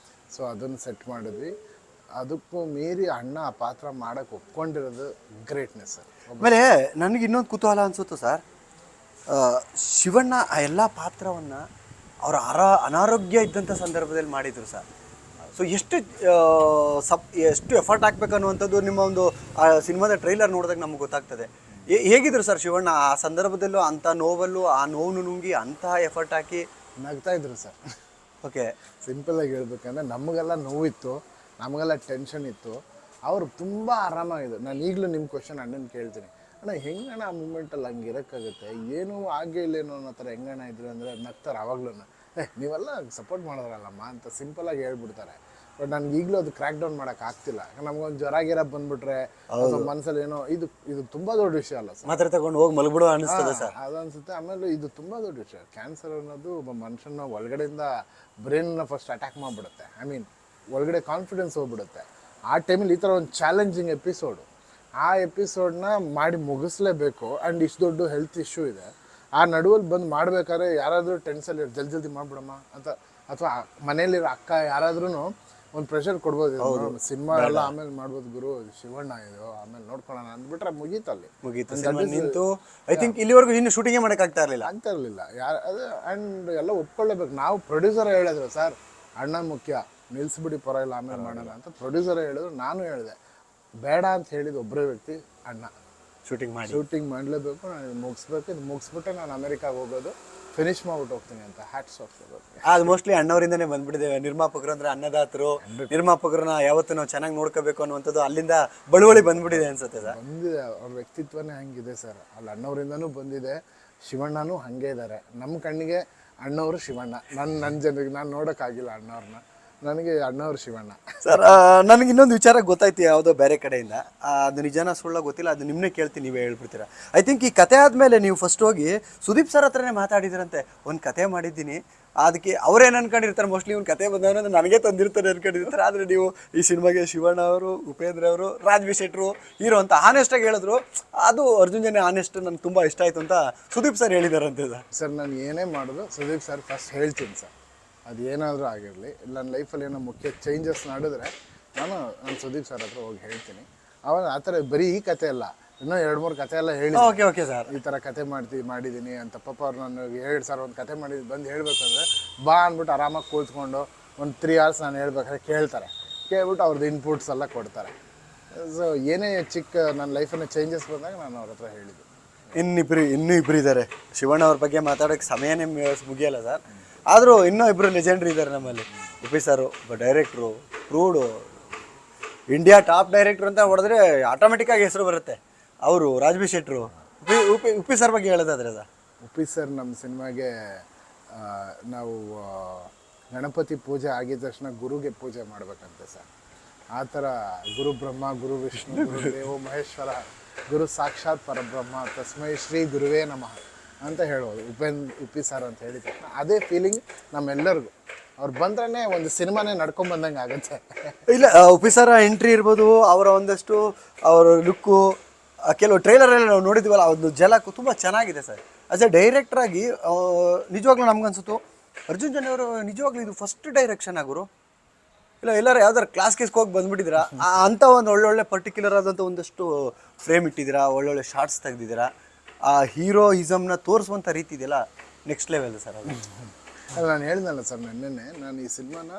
ಸೊ ಅದನ್ನು ಸೆಟ್ ಮಾಡಿದ್ವಿ. ಅದಕ್ಕೂ ಮೀರಿ ಅಣ್ಣ ಆ ಪಾತ್ರ ಮಾಡೋಕ್ಕೆ ಒಪ್ಕೊಂಡಿರೋದು ಗ್ರೇಟ್ನೆಸ್ ಸರ್. ಆಮೇಲೆ ನನಗೆ ಇನ್ನೊಂದು ಕುತೂಹಲ ಅನಿಸುತ್ತೆ ಸರ್, ಶಿವಣ್ಣ ಆ ಎಲ್ಲ ಪಾತ್ರವನ್ನು ಅವರ ಅನಾರೋಗ್ಯ ಇದ್ದಂಥ ಸಂದರ್ಭದಲ್ಲಿ ಮಾಡಿದರು ಸರ್. ಸೊ ಎಷ್ಟು ಎಫರ್ಟ್ ಹಾಕ್ಬೇಕು ಅನ್ನುವಂಥದ್ದು ನಿಮ್ಮ ಒಂದು ಸಿನಿಮಾದ ಟ್ರೈಲರ್ ನೋಡಿದಾಗ ನಮ್ಗೆ ಗೊತ್ತಾಗ್ತದೆ. ಹೇಗಿದ್ರು ಸರ್ ಶಿವಣ್ಣ ಆ ಸಂದರ್ಭದಲ್ಲೂ? ಅಂಥ ನೋವಲ್ಲೂ ಆ ನೋವು ನುಂಗಿ ಅಂತಹ ಎಫರ್ಟ್ ಹಾಕಿ ನಗ್ತಾ ಇದ್ರು ಸರ್. ಓಕೆ, ಸಿಂಪಲಾಗಿ ಹೇಳ್ಬೇಕಂದ್ರೆ ನಮಗೆಲ್ಲ ನೋವಿತ್ತು, ನಮಗೆಲ್ಲ ಟೆನ್ಷನ್ ಇತ್ತು, ಅವರು ತುಂಬ ಆರಾಮಾಗಿದ್ರು. ನಾನು ಈಗಲೂ ನಿಮ್ಮ ಕ್ವಶನ್ ಅಣ್ಣನ ಕೇಳ್ತೀನಿ, ಅಣ್ಣ ಹೆಂಗಣ್ಣ ಆ ಮೂಮೆಂಟಲ್ಲಿ ಹಂಗೆ ಇರೋಕ್ಕಾಗುತ್ತೆ, ಏನೂ ಆಗೇ ಇಲ್ಲೇನೋ ಅನ್ನೋ ಥರ ಹೆಂಗಣ್ಣ ಇದ್ರು ಅಂದರೆ ನಗ್ತಾರೆ ಆವಾಗ್ಲೂ. ನೀವೆಲ್ಲ ಸಪೋರ್ಟ್ ಮಾಡೋದ್ರಲ್ಲಮ್ಮ ಅಂತ ಸಿಂಪಲಾಗಿ ಹೇಳ್ಬಿಡ್ತಾರೆ. ಬಟ್ ನನಗೆ ಈಗಲೂ ಅದು ಕ್ರ್ಯಾಕ್ ಡೌನ್ ಮಾಡೋಕೆ ಆಗ್ತಿಲ್ಲ. ನಮಗೊಂದು ಜ್ವರ ಬಂದ್ಬಿಟ್ರೆ ಮನಸ್ಸಲ್ಲಿ ಏನೋ ಇದು ತುಂಬ ದೊಡ್ಡ ವಿಷಯ ಅಲ್ಲ ಸರ್. ಮಾತ್ರ ತಗೊಂಡು ಹೋಗಿ ಮಲಗ್ಬಿಡೋ ಅನಿಸ್ತದೆ ಸರ್, ಅದು ಅನಿಸುತ್ತೆ. ಆಮೇಲೆ ಇದು ತುಂಬ ದೊಡ್ಡ ವಿಷಯ. ಕ್ಯಾನ್ಸರ್ ಅನ್ನೋದು ಒಬ್ಬ ಮನುಷ್ಯನ ಒಳಗಡೆಯಿಂದ ಬ್ರೈನ್ನ ಫಸ್ಟ್ ಅಟ್ಯಾಕ್ ಮಾಡಿಬಿಡುತ್ತೆ. ಐ ಮೀನ್ ಒಳಗಡೆ ಕಾನ್ಫಿಡೆನ್ಸ್ ಹೋಗ್ಬಿಡುತ್ತೆ. ಆ ಟೈಮಲ್ಲಿ ಈ ಥರ ಒಂದು ಚಾಲೆಂಜಿಂಗ್ ಎಪಿಸೋಡು, ಆ ಎಪಿಸೋಡ್ನ ಮಾಡಿ ಮುಗಿಸ್ಲೇಬೇಕು. ಆ್ಯಂಡ್ ಇಷ್ಟು ದೊಡ್ಡ ಹೆಲ್ತ್ ಇಶ್ಯೂ ಇದೆ. ಆ ನಡುವಲ್ಲಿ ಬಂದು ಮಾಡಬೇಕಾದ್ರೆ ಯಾರಾದರೂ ಟೆನ್ಸಲ್ಲಿ ಜಲ್ದಿ ಮಾಡಿಬಿಡಮ್ಮ ಅಂತ, ಅಥವಾ ಮನೇಲಿರೋ ಅಕ್ಕ ಯಾರಾದ್ರೂ ಒಂದು ಪ್ರೆಷರ್ ಕೊಡ್ಬೋದು. ಸಿನಿಮಾ ಎಲ್ಲ ಆಮೇಲೆ ಮಾಡ್ಬೋದು ಗುರು, ಶಿವಣ್ಣ ಇದು ಆಮೇಲೆ ನೋಡ್ಕೊಳ್ಳೋಣ ಅಂದ್ಬಿಟ್ರೆ ಮುಗೀತು. ನಿಂತು ಐ ಥಿಂಕ್ ಇಲ್ಲಿವರೆಗೂ ಇನ್ನು ಶೂಟಿಂಗೇ ಮಾಡೋಕ್ಕಾಗ್ತಾ ಇರಲಿಲ್ಲ. ಅದು ಆ್ಯಂಡ್ ಎಲ್ಲ ಒಪ್ಕೊಳ್ಳೇಬೇಕು. ನಾವು ಪ್ರೊಡ್ಯೂಸರ್ ಹೇಳಿದ್ರು, ಸರ್ ಅಣ್ಣ ಮುಖ್ಯ, ನಿಲ್ಲಿಸ್ಬಿಡಿ ಪರವಾಗಿಲ್ಲ ಆಮೇಲೆ ಮಾಡೋಣ ಅಂತ ಪ್ರೊಡ್ಯೂಸರೇ ಹೇಳಿದ್ರು. ನಾನು ಹೇಳಿದೆ ಬೇಡ ಅಂತ ಹೇಳಿದ ಒಬ್ಬರೇ ವ್ಯಕ್ತಿ ಅಣ್ಣ. ಶೂಟಿಂಗ್ ಮಾಡಲೇಬೇಕು, ನಾನು ಮುಗಿಸ್ಬೇಕು, ಇದು ಮುಗಿಸ್ಬಿಟ್ಟೆ ನಾನು ಅಮೆರಿಕಾಗೆ ಹೋಗೋದು, ಫಿನಿಶ್ ಮಾಡ್ಬಿಟ್ಟು ಹೋಗ್ತೀನಿ ಅಂತ. Hats off. ಅದು ಮೋಸ್ಟ್ಲಿ ಅಣ್ಣವರಿಂದನೇ ಬಂದ್ಬಿಟ್ಟಿದೆ. ನಿರ್ಮಾಪಕರು ಅಂದ್ರೆ ಅನ್ನದಾತರು, ನಿರ್ಮಾಪಕರನ್ನ ಯಾವತ್ತೂ ನಾವು ಚೆನ್ನಾಗಿ ನೋಡ್ಕೋಬೇಕು ಅನ್ನುವಂಥದ್ದು ಅಲ್ಲಿಂದ ಬಳುವಳಿ ಬಂದ್ಬಿಟ್ಟಿದೆ ಅನ್ಸುತ್ತೆ ಸರ್. ಬಂದಿದೆ, ಅವ್ರ ವ್ಯಕ್ತಿತ್ವನೇ ಹಂಗಿದೆ ಸರ್. ಅಲ್ಲಿ ಅಣ್ಣವರಿಂದನೂ ಬಂದಿದೆ, ಶಿವಣ್ಣನೂ ಹಾಗೆ ಇದ್ದಾರೆ. ನಮ್ಮ ಕಣ್ಣಿಗೆ ಅಣ್ಣವರು ಶಿವಣ್ಣ. ನನ್ನ ಜನರಿಗೆ ನಾನು ನೋಡೋಕ್ಕಾಗಿಲ್ಲ ಅಣ್ಣವ್ರನ್ನ, ನನಗೆ ಅಣ್ಣವರು ಶಿವಣ್ಣ. ಸರ್ ನನಗೆ ಇನ್ನೊಂದು ವಿಚಾರ ಗೊತ್ತಾಯ್ತು ಯಾವುದೋ ಬೇರೆ ಕಡೆಯಿಂದ, ಅದು ನಿಜನ ಸುಳ್ಳ ಗೊತ್ತಿಲ್ಲ, ಅದು ನಿಮ್ಮನ್ನೇ ಕೇಳ್ತೀನಿ, ನೀವೇ ಹೇಳ್ಬಿಡ್ತೀರಾ. ಐ ಥಿಂಕ್ ಈ ಕತೆ ಆದಮೇಲೆ ನೀವು ಫಸ್ಟ್ ಹೋಗಿ ಸುದೀಪ್ ಸರ್ ಹತ್ರನೇ ಮಾತಾಡಿದ್ರಂತೆ, ಒಂದು ಕತೆ ಮಾಡಿದ್ದೀನಿ ಅದಕ್ಕೆ ಅವ್ರೇನು ಅನ್ಕೊಂಡಿರ್ತಾರೆ, ಮೋಸ್ಟ್ಲಿ ಒಂದು ಕತೆ ಬಂದವನಂದ್ರೆ ನನಗೆ ತಂದಿರ್ತಾರೆ ಅನ್ಕೊಂಡಿರ್ತಾರೆ. ಆದರೆ ನೀವು ಈ ಸಿನಿಮಾಗೆ ಶಿವಣ್ಣ ಅವರು, ಉಪೇಂದ್ರ ಅವರು, ರಾಜ್ವಿ ಶೆಟ್ರು ಹೀರೋ ಅಂತ ಆನೆಸ್ಟಾಗಿ ಹೇಳಿದ್ರು. ಅದು ಅರ್ಜುನ್ ಜನ್ಯ ಆನೆಸ್ಟ್ ನನಗೆ ತುಂಬ ಇಷ್ಟ ಆಯಿತು ಅಂತ ಸುದೀಪ್ ಸರ್ ಹೇಳಿದಾರಂತೆ. ಸರ್ ನಾನು ಏನೇ ಮಾಡಿದ್ರು ಸುದೀಪ್ ಸರ್ ಫಸ್ಟ್ ಹೇಳ್ತೀನಿ ಸರ್, ಅದು ಏನಾದರೂ ಆಗಿರಲಿ, ನನ್ನ ಲೈಫಲ್ಲಿ ಏನೋ ಮುಖ್ಯ ಚೇಂಜಸ್ ಮಾಡಿದ್ರೆ ನಾನು ಸುದೀಪ್ ಸರ್ ಹತ್ರ ಹೋಗಿ ಹೇಳ್ತೀನಿ. ಅವಾಗ ಆ ಥರ ಬರೀ ಈ ಕತೆ ಅಲ್ಲ, ಇನ್ನೂ 2-3 ಕತೆ ಎಲ್ಲ ಹೇಳಿ, ಓಕೆ ಓಕೆ ಸರ್ ಈ ಥರ ಕತೆ ಮಾಡಿದ್ದೀನಿ ಅಂತ. ಪಾಪ ಅವ್ರು ನಾನು 2 ಸರ್ ಒಂದು ಕತೆ ಮಾಡಿ ಬಂದು ಹೇಳ್ಬೇಕಂದ್ರೆ ಬಾ ಅಂದ್ಬಿಟ್ಟು ಆರಾಮಾಗಿ ಕೂತ್ಕೊಂಡು ಒಂದು 3 hours ನಾನು ಹೇಳ್ಬೇಕಾದ್ರೆ ಕೇಳ್ತಾರೆ, ಕೇಳ್ಬಿಟ್ಟು ಅವ್ರದ್ದು ಇನ್ಪುಟ್ಸ್ ಎಲ್ಲ ಕೊಡ್ತಾರೆ. ಸೊ ಏನೇ ಚಿಕ್ಕ ನನ್ನ ಲೈಫನ್ನು ಚೇಂಜಸ್ ಬಂದಾಗ ನಾನು ಅವ್ರ ಹತ್ರ ಹೇಳಿದ್ದು. ಇನ್ನೂ ಇಬ್ಬರು ಇದ್ದಾರೆ. ಶಿವಣ್ಣ ಅವ್ರ ಬಗ್ಗೆ ಮಾತಾಡೋಕ್ಕೆ ಸಮಯನೇ ಮುಗಿಯಲ್ಲ ಸರ್. ಆದರೂ ಇನ್ನೂ ಇಬ್ಬರು ಲೆಜೆಂಡ್ರಿ ಇದ್ದಾರೆ ನಮ್ಮಲ್ಲಿ. ಉಪಿ ಸರು ಡೈರೆಕ್ಟ್ರು, ಪ್ರೂಡು, ಇಂಡಿಯಾ ಟಾಪ್ ಡೈರೆಕ್ಟ್ರು ಅಂತ ಹೊಡೆದ್ರೆ ಆಟೋಮೆಟಿಕ್ಕಾಗಿ ಹೆಸರು ಬರುತ್ತೆ. ಅವರು ರಾಜ್ವಿ ಶೆಟ್ರು. ಉಪಿ ಸರ್ ಬಗ್ಗೆ ಹೇಳೋದಾದ್ರೆ ಸರ್, ಉಪಿ ಸರ್ ನಮ್ಮ ಸಿನಿಮಾಗೆ ನಾವು ಗಣಪತಿ ಪೂಜೆ ಆಗಿದ ತಕ್ಷಣ ಗುರುಗೆ ಪೂಜೆ ಮಾಡ್ಬೇಕಂತೆ ಸರ್. ಆ ಥರ ಗುರು ಬ್ರಹ್ಮ, ಗುರು ವಿಷ್ಣು, ಗುರು ದೇವೋ ಮಹೇಶ್ವರ, ಗುರು ಸಾಕ್ಷಾತ್ ಪರಬ್ರಹ್ಮ, ತಸ್ಮೈ ಶ್ರೀ ಗುರುವೇ ನಮಃ ಅಂತ ಹೇಳೋದು ಉಪಿ ಸರ್ ಅಂತ ಹೇಳಿದ ತಕ್ಷಣ ಅದೇ ಫೀಲಿಂಗ್ ನಮ್ಮೆಲ್ಲರಿಗೂ. ಅವ್ರು ಬಂದ್ರೆ ಒಂದು ಸಿನಿಮಾನೇ ನಡ್ಕೊಂಡ್ ಬಂದಂಗೆ ಆಗುತ್ತೆ. ಇಲ್ಲ ಉಪಿ ಸರ್ ಎಂಟ್ರಿ ಇರ್ಬೋದು, ಅವರ ಒಂದಷ್ಟು ಅವರ ಲುಕ್ಕು, ಕೆಲವು ಟ್ರೈಲರಲ್ಲಿ ನಾವು ನೋಡಿದ್ವಲ್ಲ, ಒಂದು ಜಲಕ್ಕೂ ತುಂಬ ಚೆನ್ನಾಗಿದೆ ಸರ್. ಆಸ್ ಎ ಡೈರೆಕ್ಟ್ರಾಗಿ ನಿಜವಾಗ್ಲೂ ನಮ್ಗನ್ಸುತ್ತು ಅರ್ಜುನ್ ಜನ್ಯ ಅವರು ನಿಜವಾಗ್ಲೂ ಇದು ಫಸ್ಟ್ ಡೈರೆಕ್ಷನ್ ಆಗೋರು, ಇಲ್ಲ ಎಲ್ಲರೂ ಯಾವ್ದಾರು ಕ್ಲಾಸ್ಗೆ ಹೋಗಿ ಬಂದ್ಬಿಟ್ಟಿದ್ದೀರಾ ಅಂಥ ಒಂದು ಒಳ್ಳೊಳ್ಳೆ ಪರ್ಟಿಕ್ಯುಲರ್ ಆದಂಥ ಒಂದಷ್ಟು ಫ್ರೇಮ್ ಇಟ್ಟಿದ್ದೀರಾ, ಒಳ್ಳೊಳ್ಳೆ ಶಾರ್ಟ್ಸ್ ತೆಗ್ದಿದ್ದೀರಾ. ಆ ಹೀರೋಯಿಸಮ್ನ ತೋರಿಸುವಂಥ ರೀತಿ ಇದೆಯಲ್ಲ ನೆಕ್ಸ್ಟ್ ಲೆವೆಲ್ ಸರ್. ಅದು ನಾನು ಹೇಳಿದ್ನಲ್ಲ ಸರ್ ನೆನ್ನೆ, ನಾನು ಈ ಸಿನಿಮಾನ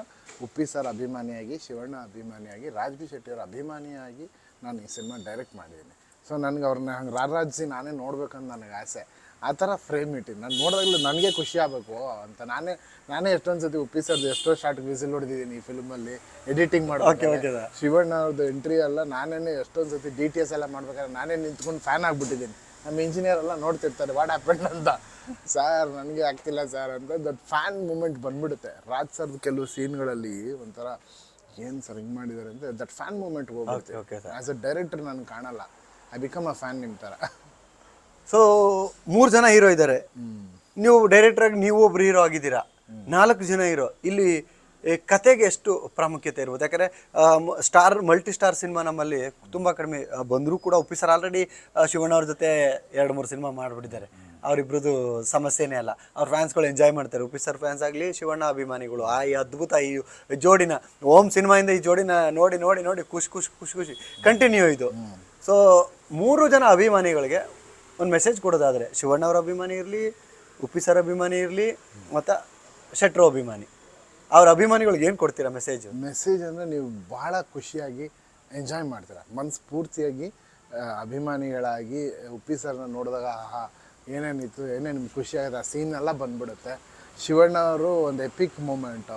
ಉಪ್ಪಿ ಸರ್ ಅಭಿಮಾನಿಯಾಗಿ, ಶಿವಣ್ಣ ಅಭಿಮಾನಿಯಾಗಿ, ರಾಜ್ವಿ ಶೆಟ್ಟಿಯವರ ಅಭಿಮಾನಿಯಾಗಿ ನಾನು ಈ ಸಿನಿಮಾ ಡೈರೆಕ್ಟ್ ಮಾಡಿದ್ದೀನಿ. ಸೊ ನನಗೆ ಅವ್ರನ್ನ ಹಂಗೆ ರಾರಾಜಿಸಿ ನಾನೇ ನೋಡ್ಬೇಕಂತ ನನಗೆ ಆಸೆ. ಆ ಥರ ಫ್ರೇಮ್ ಇಟ್ಟಿದ್ದು ನಾನು ನೋಡಿದಾಗಲೂ ನನಗೆ ಖುಷಿ ಆಗಬೇಕು ಅಂತ. ನಾನೇ ಎಷ್ಟೊಂದು ಸತಿ ಉಪ್ಪಿ ಸರ್ದು ಎಷ್ಟೋ ಶಾರ್ಟ್ ವಿಸಿಲ್ ಹೊಡೆದಿದ್ದೀನಿ ಈ ಫಿಲ್ಮಲ್ಲಿ ಎಡಿಟಿಂಗ್ ಮಾಡೋಕೆ. ಶಿವಣ್ಣ ಅವ್ರದ್ದು ಎಂಟ್ರಿ ಎಲ್ಲ ನಾನೇ ಎಷ್ಟೊಂದು ಸತಿ DTS ಎಲ್ಲ ಮಾಡ್ಬೇಕಾದ್ರೆ ನಾನೇ ನಿಂತ್ಕೊಂಡು ಫ್ಯಾನ್ ಆಗಿಬಿಟ್ಟಿದ್ದೀನಿ. ನಮ್ಮ ಇಂಜಿನಿಯರ್ ಎಲ್ಲ ನೋಡ್ತಿರ್ತಾರೆ ವಾಟ್ ಹ್ಯಾಪನ್ ಅಂತ. ಸರ್ ನನಗೆ ಆಗ್ತಿಲ್ಲ ಸರ್ ಅಂತ ದಟ್ ಫ್ಯಾನ್ ಮೂಮೆಂಟ್ ಬಂದ್ಬಿಡುತ್ತೆ. ರಾಜ್ ಸರ್ದು ಕೆಲವು ಸೀನ್ಗಳಲ್ಲಿ ಒಂಥರ ಏನು ಸರ್ ಹಿಂಗೆ ಮಾಡಿದ್ದಾರೆ ಅಂತ ದಟ್ ಫ್ಯಾನ್ ಮೂಮೆಂಟ್ ಹೋಗ್ಬಿಡುತ್ತೆ. ಆ್ಯಸ್ ಅ ಡೈರೆಕ್ಟರ್ ನಾನು ಕಾಣಲ್ಲ, ಐ ಬಿಕಮ್ ಅ ಫ್ಯಾನ್ ನಿಮ್ಮ ಥರ. ಸೊ 3 ಜನ ಹೀರೋ ಇದ್ದಾರೆ, ನೀವು ಡೈರೆಕ್ಟ್ರಾಗಿ ನೀವು ಒಬ್ರು ಹೀರೋ ಆಗಿದ್ದೀರಾ, 4 ಜನ ಹೀರೋ. ಇಲ್ಲಿ ಕತೆಗೆ ಎಷ್ಟು ಪ್ರಾಮುಖ್ಯತೆ ಇರ್ಬೋದು? ಯಾಕಂದರೆ ಮಲ್ಟಿ ಸ್ಟಾರ್ ಸಿನಿಮಾ ನಮ್ಮಲ್ಲಿ ತುಂಬ ಕಡಿಮೆ ಬಂದರೂ ಕೂಡ ಉಪ್ಪಿ ಸರ್ ಆಲ್ರೆಡಿ ಶಿವಣ್ಣ ಅವ್ರ ಜೊತೆ 2-3 ಸಿನಿಮಾ ಮಾಡಿಬಿಟ್ಟಿದ್ದಾರೆ. ಅವರಿಬ್ರದ್ದು ಸಮಸ್ಯೆನೇ ಅಲ್ಲ, ಅವ್ರ ಫ್ಯಾನ್ಸ್ಗಳು ಎಂಜಾಯ್ ಮಾಡ್ತಾರೆ. ಉಪ್ಪಿ ಸರ್ ಫ್ಯಾನ್ಸ್ ಆಗಲಿ, ಶಿವಣ್ಣ ಅಭಿಮಾನಿಗಳು. ಈ ಅದ್ಭುತ ಈ ಜೋಡಿನ ಓಮ್ ಸಿನಿಮಾಯಿಂದ ಈ ಜೋಡಿನ ನೋಡಿ ನೋಡಿ ನೋಡಿ ಖುಷಿ ಕಂಟಿನ್ಯೂ ಇದು. ಸೊ 3 ಜನ ಅಭಿಮಾನಿಗಳಿಗೆ ಒಂದು ಮೆಸೇಜ್ ಕೊಡೋದಾದರೆ, ಶಿವಣ್ಣ ಅವರ ಅಭಿಮಾನಿ ಇರಲಿ, ಉಪ್ಪಿ ಸರ್ ಅಭಿಮಾನಿ ಇರಲಿ, ಮತ್ತು ಶೆಟ್ರು ಅಭಿಮಾನಿ, ಅವ್ರ ಅಭಿಮಾನಿಗಳಿಗೆ ಏನು ಕೊಡ್ತೀರಾ ಮೆಸೇಜ್? ಮೆಸೇಜ್ ಅಂದರೆ ನೀವು ಭಾಳ ಖುಷಿಯಾಗಿ ಎಂಜಾಯ್ ಮಾಡ್ತೀರಾ, ಮನಸ್ಫೂರ್ತಿಯಾಗಿ ಅಭಿಮಾನಿಗಳಾಗಿ ಉಪ್ಪಿ ಸರ್ನ ನೋಡಿದಾಗ ಆಹಾ ಏನೇನಿತ್ತು, ಏನೇನು ನಿಮ್ಗೆ ಖುಷಿ ಆಗುತ್ತೆ, ಆ ಸೀನ್ ಎಲ್ಲ ಬಂದ್ಬಿಡುತ್ತೆ. ಶಿವಣ್ಣ ಅವರು ಒಂದು ಎಪಿಕ್ ಮೂಮೆಂಟ್.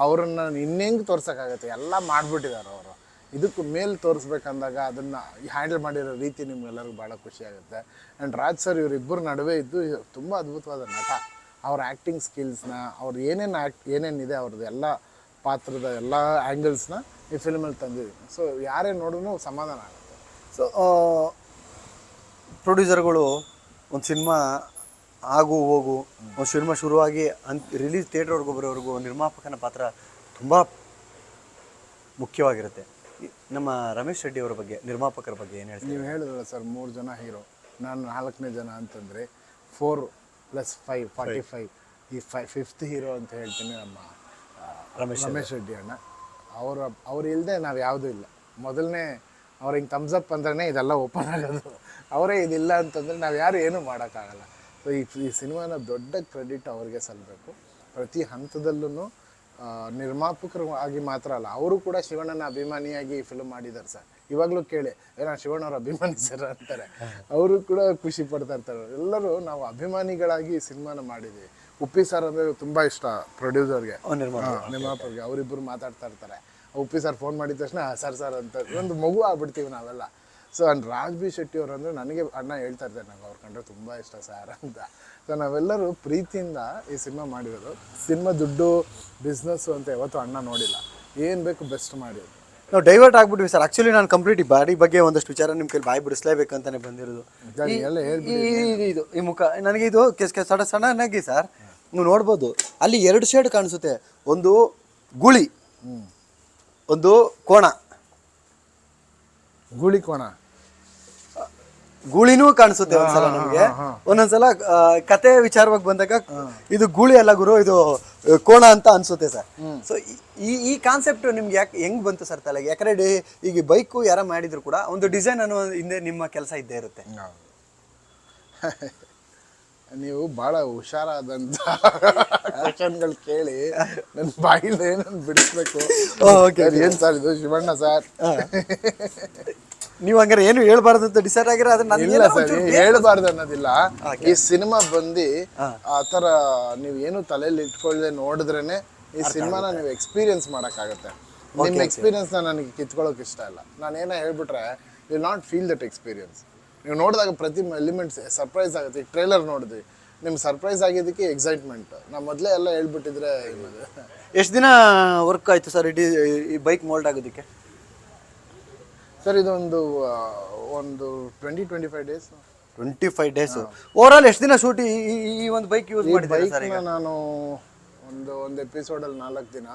ಅವ್ರನ್ನ ಇನ್ನೆಂಗೆ ತೋರ್ಸೋಕ್ಕಾಗತ್ತೆ, ಎಲ್ಲ ಮಾಡಿಬಿಟ್ಟಿದ್ದಾರೆ ಅವರು. ಇದಕ್ಕೂ ಮೇಲೆ ತೋರಿಸ್ಬೇಕಂದಾಗ ಅದನ್ನು ಹ್ಯಾಂಡಲ್ ಮಾಡಿರೋ ರೀತಿ ನಿಮ್ಗೆಲ್ಲರಿಗೂ ಭಾಳ ಖುಷಿಯಾಗುತ್ತೆ. ಆ್ಯಂಡ್ ರಾಜ್ ಸರ್ ಇವರಿಬ್ಬರ ನಡುವೆ ಇದ್ದು ತುಂಬ ಅದ್ಭುತವಾದ ನಟ. ಅವ್ರ ಆ್ಯಕ್ಟಿಂಗ್ ಸ್ಕಿಲ್ಸ್ನ, ಅವ್ರು ಏನೇನಿದೆ ಅವ್ರದ್ದು ಎಲ್ಲ ಪಾತ್ರದ ಎಲ್ಲ ಆ್ಯಂಗಲ್ಸ್ನ ಈ ಫಿಲ್ಮಲ್ಲಿ ತಂದಿದ್ದೀನಿ. ಸೊ ಯಾರೇ ನೋಡಿದ್ರೂ ಸಮಾಧಾನ ಆಗುತ್ತೆ. ಸೊ ಪ್ರೊಡ್ಯೂಸರ್ಗಳು ಒಂದು ಸಿನಿಮಾ ಹೋಗು ಒಂದು ಸಿನಿಮಾ ಶುರುವಾಗಿ ರಿಲೀಸ್ ಥಿಯೇಟ್ರ್ವರೆಗೂ ಬರೋವರೆಗೂ ನಿರ್ಮಾಪಕನ ಪಾತ್ರ ತುಂಬ ಮುಖ್ಯವಾಗಿರುತ್ತೆ. ನಮ್ಮ ರಮೇಶ್ ರೆಡ್ಡಿ ಅವರ ಬಗ್ಗೆ, ನಿರ್ಮಾಪಕರ ಬಗ್ಗೆ ಏನು ಹೇಳ್ತೀವಿ? ನೀವು ಹೇಳಿದ್ರಲ್ಲ ಸರ್ 3 ಜನ ಹೀರೋ, ನಾನು 4ನೇ ಜನ ಅಂತಂದರೆ 4 + 5 45. ಈ 5th ಹೀರೋ ಅಂತ ಹೇಳ್ತೀನಿ ನಮ್ಮ ರಮೇಶ್ ರೆಡ್ಡಿ ಅಣ್ಣ. ಅವ್ರು ಇಲ್ಲದೆ ನಾವು ಯಾವುದೂ ಇಲ್ಲ. ಮೊದಲನೇ ಅವ್ರು ಹಿಂಗೆ ಥಮ್ಸ್ ಅಪ್ ಅಂದ್ರೆ ಇದೆಲ್ಲ ಓಪನ್ ಆಗೋದು. ಅವರೇ ಇದಿಲ್ಲ ಅಂತಂದರೆ ನಾವು ಯಾರು ಏನೂ ಮಾಡೋಕ್ಕಾಗಲ್ಲ. ಸೊ ಈ ಸಿನಿಮಾನ ದೊಡ್ಡ ಕ್ರೆಡಿಟ್ ಅವ್ರಿಗೆ ಸಲ್ಲಬೇಕು. ಪ್ರತಿ ಹಂತದಲ್ಲೂ ನಿರ್ಮಾಪಕರು ಆಗಿ ಮಾತ್ರ ಅಲ್ಲ, ಅವರು ಕೂಡ ಶಿವಣ್ಣನ ಅಭಿಮಾನಿಯಾಗಿ ಈ ಫಿಲ್ಮ್ ಮಾಡಿದ್ದಾರೆ ಸರ್. ಇವಾಗಲೂ ಕೇಳಿ ನಾನು ಶಿವಣ್ಣವ್ರ ಅಭಿಮಾನಿ ಸರ್ ಅಂತಾರೆ. ಅವರು ಕೂಡ ಖುಷಿ ಪಡ್ತಾ ಇರ್ತಾರೆ. ಎಲ್ಲರೂ ನಾವು ಅಭಿಮಾನಿಗಳಾಗಿ ಈ ಸಿನಿಮಾನ ಮಾಡಿದ್ದೀವಿ. ಉಪ್ಪಿ ಸರ್ ಅಂದರೆ ತುಂಬ ಇಷ್ಟ ಪ್ರೊಡ್ಯೂಸರ್ಗೆ, ನಿರ್ಮಾಪಕರಿಗೆ. ಅವರಿಬ್ಬರು ಮಾತಾಡ್ತಾ ಇರ್ತಾರೆ. ಉಪ್ಪಿ ಸರ್ ಫೋನ್ ಮಾಡಿದ ತಕ್ಷಣ ಸರ್ ಅಂತ ಒಂದು ಮಗು ಆಗ್ಬಿಡ್ತೀವಿ ನಾವೆಲ್ಲ. So and Raj B Shetty ಅವರು ಅಂದರೆ ನನಗೆ ಅಣ್ಣ ಹೇಳ್ತಾ ಇರ್ತಾರೆ, ನಂಗೆ ಅವ್ರ ಕಂಡ್ರೆ ತುಂಬ ಇಷ್ಟ ಸರ್ ಅಂತ. ಸೊ ನಾವೆಲ್ಲರೂ ಪ್ರೀತಿಯಿಂದ ಈ ಸಿನಿಮಾ ಮಾಡಿರೋದು. ಸಿನಿಮಾ ದುಡ್ಡು ಬಿಸ್ನೆಸ್ಸು ಅಂತ ಯಾವತ್ತೂ ಅಣ್ಣ ನೋಡಿಲ್ಲ, ಏನು ಬೇಕು ಬೆಸ್ಟ್ ಮಾಡಿ. ನಾವು ಡೈವರ್ಟ್ ಆಗ್ಬಿಟ್ವಿ ಸರ್. ಆಕ್ಚುಲಿ ನಾನು ಕಂಪ್ಲೀಟ್ ಈ ಬಾಡಿ ಬಗ್ಗೆ ಒಂದಷ್ಟು ವಿಚಾರ ನಿಮ್ಮ ಕೈಲಿ ಬಾಯಿ ಬಿಡಿಸ್ಲೇಬೇಕಂತಾನೆ ಬಂದಿರೋದು. ಎಲ್ಲ ಇದು ಈ ಮುಖ ನನಗೆ ಇದು ಸಣ್ಣನಾಗಿ ಸರ್ ನೀವು ನೋಡ್ಬೋದು, ಅಲ್ಲಿ 2 ಶೇಡ್ ಕಾಣಿಸುತ್ತೆ. ಒಂದು ಗುಳಿ, ಒಂದು ಕೋಣ. ಗೂಳಿ ಕೋಣ ಗೂಳಿನೂ ಕಾಣಿಸುತ್ತೆ ಒಂದ್ಸಲ ನಮಗೆ. ಒಂದೊಂದ್ಸಲ ಕತೆ ವಿಚಾರವಾಗಿ ಬಂದಾಗ ಇದು ಗೂಳಿ ಅಲ್ಲ ಗುರು, ಇದು ಕೋಣ ಅಂತ ಅನ್ಸುತ್ತೆ ಸರ್. ಸೊ ಈ ಕಾನ್ಸೆಪ್ಟ್ ನಿಮ್ಗೆ ಯಾಕೆ ಹೆಂಗ್ ಬಂತು ಸರ್ ತಲೆಗೆ? ಯಾಕಂದ್ರೆ ಈಗ ಬೈಕು ಯಾರ ಮಾಡಿದ್ರು ಕೂಡ ಒಂದು ಡಿಸೈನ್ ಅನ್ನೋ ಹಿಂದೆ ನಿಮ್ಮ ಕೆಲಸ ಇದ್ದೇ ಇರುತ್ತೆ. ನೀವು ಭಾಳ ಹುಷಾರಾದಂಥ ಕ್ವಶನ್ಗಳು ಕೇಳಿ ನನ್ನ ಬಾಯಿಲಿ ಏನನ್ನು ಬಿಡಿಸ್ಬೇಕು. ಏನು ಸರ್ ಇದು ಶಿವಣ್ಣ ಸರ್, ನೀವು ಹಂಗಾರೆ ಏನು ಹೇಳ್ಬಾರ್ದು ಅಂತ ಡಿಸೈಡ್ ಆಗಿರೋ ಅದನ್ನ ಇಲ್ಲ ಸರ್, ಹೇಳ್ಬಾರ್ದು ಅನ್ನೋದಿಲ್ಲ. ಈ ಸಿನಿಮಾ ಬಂದು ಆ ಥರ ನೀವು ಏನು ತಲೆಯಲ್ಲಿ ಇಟ್ಕೊಳ್ಳದೆ ನೋಡಿದ್ರೇನೆ ಈ ಸಿನಿಮಾನ ನೀವು ಎಕ್ಸ್ಪೀರಿಯನ್ಸ್ ಮಾಡೋಕ್ಕಾಗತ್ತೆ. ನಿಮ್ಮ ಎಕ್ಸ್ಪೀರಿಯನ್ಸ್ನ ನನಗೆ ಕಿತ್ಕೊಳ್ಳೋಕೆ ಇಷ್ಟ ಇಲ್ಲ. ನಾನು ಏನೋ ಹೇಳ್ಬಿಟ್ರೆ will not feel that experience. ನೀವು ನೋಡಿದಾಗ ಪ್ರತಿ ಎಲಿಮೆಂಟ್ಸ್ ಸರ್ಪ್ರೈಸ್ ಆಗುತ್ತೆ. ಈಗ ಟ್ರೈಲರ್ ನೋಡಿದ್ವಿ, ನಿಮ್ಗೆ ಸರ್ಪ್ರೈಸ್ ಆಗಿದ್ದಕ್ಕೆ ಎಕ್ಸೈಟ್ಮೆಂಟ್. ನಾವು ಮೊದಲೇ ಎಲ್ಲ ಹೇಳ್ಬಿಟ್ಟಿದ್ರೆ ಎಷ್ಟು ದಿನ ವರ್ಕ್ ಆಯಿತು ಸರ್ ಈ ಬೈಕ್ ಮೋಲ್ಡ್ ಆಗೋದಕ್ಕೆ? ಸರ್ ಇದೊಂದು 20-25 ಡೇಸ್. 25 ಡೇಸು. ಓವರ್ ಆಲ್ ಎಷ್ಟು ದಿನ ಶೂಟ್ ಈ ಒಂದು ಬೈಕ್ ಯೂಸ್ ಮಾಡಿದ್ದೀರಿ ಸರ್? ಈಗ ನಾನು ಒಂದು ಎಪಿಸೋಡಲ್ಲಿ 4 ದಿನ,